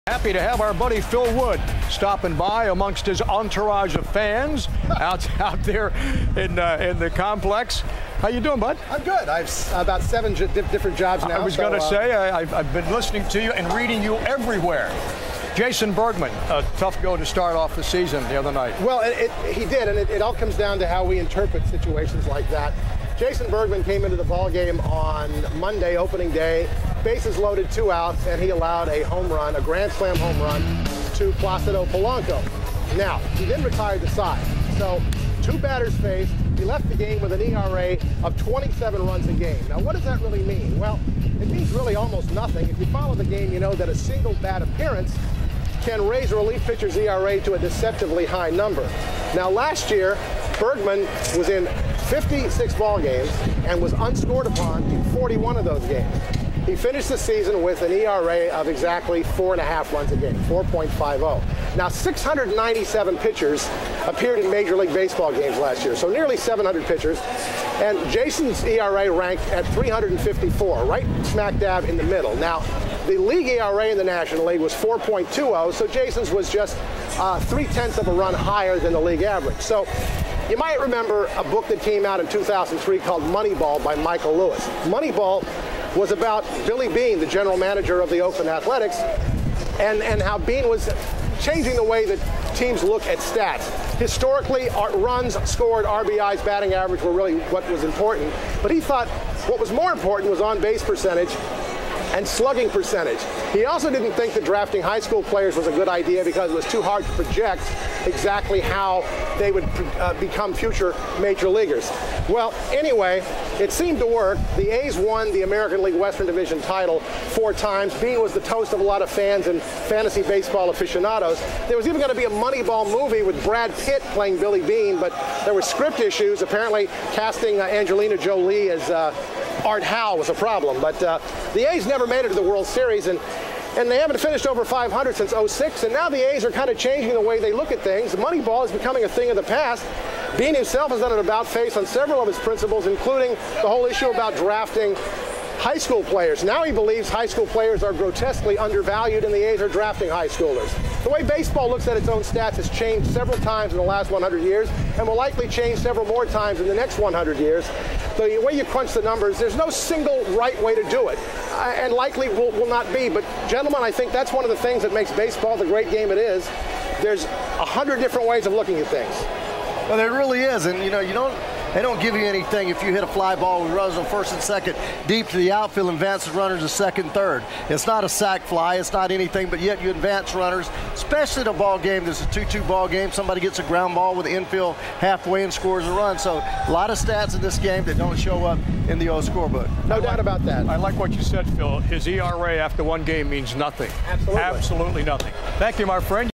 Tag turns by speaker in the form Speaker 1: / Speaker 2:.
Speaker 1: Happy to have our buddy Phil Wood stopping by amongst his entourage of fans out there in the complex. How you doing, bud?
Speaker 2: I'm good. I've about 7 different jobs now.
Speaker 1: I was going to say, I've been listening to you and reading you everywhere. Jason Bergman, a tough go to start off the season the other night.
Speaker 2: Well, he did, and it all comes down to how we interpret situations like that. Jason Bergman came into the ballgame on Monday, opening day, bases loaded, 2 outs, and he allowed a home run, a grand slam home run, to Placido Polanco. Now, he then retired the side. So, 2 batters faced. He left the game with an ERA of 27 runs a game. Now, what does that really mean? Well, it means really almost nothing. If you follow the game, you know that a single bat appearance can raise a relief pitcher's ERA to a deceptively high number. Now, last year, Bergman was in 56 ball games and was unscored upon in 41 of those games. He finished the season with an ERA of exactly 4.5 runs a game, 4.50. Now, 697 pitchers appeared in Major League Baseball games last year, so nearly 700 pitchers. And Jason's ERA ranked at 354, right smack dab in the middle. Now, the league ERA in the National League was 4.20, so Jason's was just 0.3 of a run higher than the league average. So you might remember a book that came out in 2003 called Moneyball by Michael Lewis. Moneyball was about Billy Beane, the general manager of the Oakland Athletics, and how Beane was changing the way that teams look at stats. Historically, runs scored, RBIs, batting average were really what was important. But he thought what was more important was on-base percentage and slugging percentage. He also didn't think that drafting high school players was a good idea because it was too hard to project exactly how they would become future major leaguers. Well, anyway, it seemed to work. The A's won the American League Western Division title 4 times. Beane was the toast of a lot of fans and fantasy baseball aficionados. There was even going to be a Moneyball movie with Brad Pitt playing Billy Beane, but there were script issues. Apparently, casting Angelina Jolie as Art Howe was a problem. But the A's never made it to the World Series, and they haven't finished over 500 since '06, and now the A's are kind of changing the way they look at things. The Moneyball is becoming a thing of the past. Beane himself has done an about-face on several of his principles, including the whole issue about drafting high school players. Now he believes high school players are grotesquely undervalued, and the A's are drafting high schoolers. The way baseball looks at its own stats has changed several times in the last 100 years, and will likely change several more times in the next 100 years. The way you crunch the numbers, there's no single right way to do it, and likely will not be. But gentlemen, I think that's one of the things that makes baseball the great game it is. There's 100 different ways of looking at things.
Speaker 3: Well, there really is, and they don't give you anything if you hit a fly ball with runners on first and second deep to the outfield and advances runners to second and third. It's not a sac fly, it's not anything, but yet you advance runners, especially in a ball game. There's a 2-2 ball game. Somebody gets a ground ball with the infield halfway and scores a run. So a lot of stats in this game that don't show up in the old scorebook.
Speaker 2: No doubt about that.
Speaker 1: I like what you said, Phil. His ERA after 1 game means nothing.
Speaker 2: Absolutely.
Speaker 1: Absolutely nothing. Thank you, my friend.